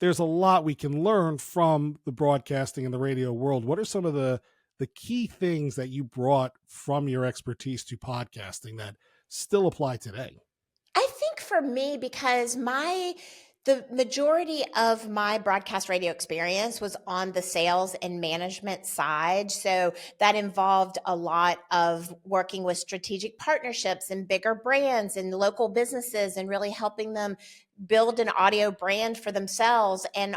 there's a lot we can learn from the broadcasting and the radio world. What are some of the key things that you brought from your expertise to podcasting that still apply today? I think for me, because the majority of my broadcast radio experience was on the sales and management side. So that involved a lot of working with strategic partnerships and bigger brands and local businesses and really helping them build an audio brand for themselves and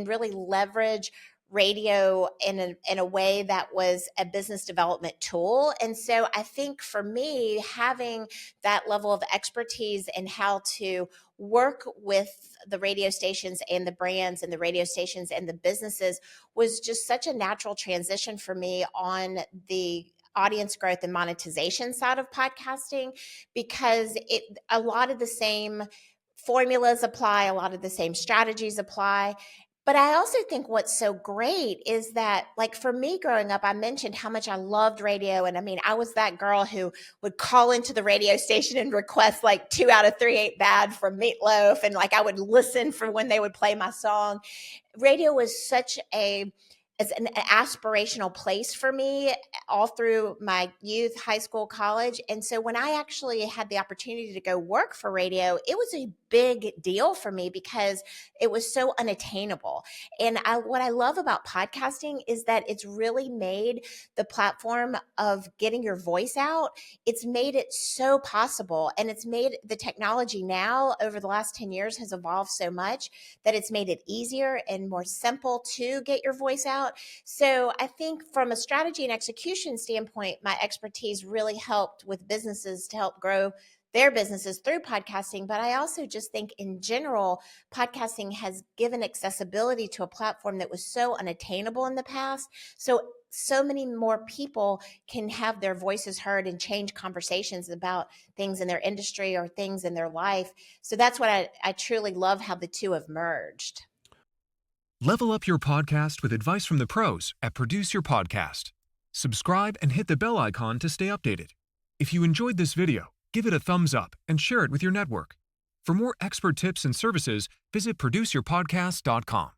really leverage radio in a way that was a business development tool. And so I think for me, having that level of expertise in how to work with the radio stations and the brands and the radio stations and the businesses was just such a natural transition for me on the audience growth and monetization side of podcasting, because a lot of the same formulas apply, a lot of the same strategies apply. But I also think what's so great is that, like for me growing up, I mentioned how much I loved radio. And I mean, I was that girl who would call into the radio station and request like 2 out of 3 ain't bad from Meatloaf. And like I would listen for when they would play my song. Radio was such as an aspirational place for me all through my youth, high school, college. And so when I actually had the opportunity to go work for radio, it was a big deal for me because it was so unattainable. And what I love about podcasting is that it's really made the platform of getting your voice out, it's made it so possible. And it's made the technology now over the last 10 years has evolved so much that it's made it easier and more simple to get your voice out. So I think from a strategy and execution standpoint, my expertise really helped with businesses to help grow their businesses through podcasting. But I also just think in general, podcasting has given accessibility to a platform that was so unattainable in the past. So many more people can have their voices heard and change conversations about things in their industry or things in their life. So that's what I truly love, how the two have merged. Level up your podcast with advice from the pros at Produce Your Podcast. Subscribe and hit the bell icon to stay updated. If you enjoyed this video, give it a thumbs up and share it with your network. For more expert tips and services, visit produceyourpodcast.com.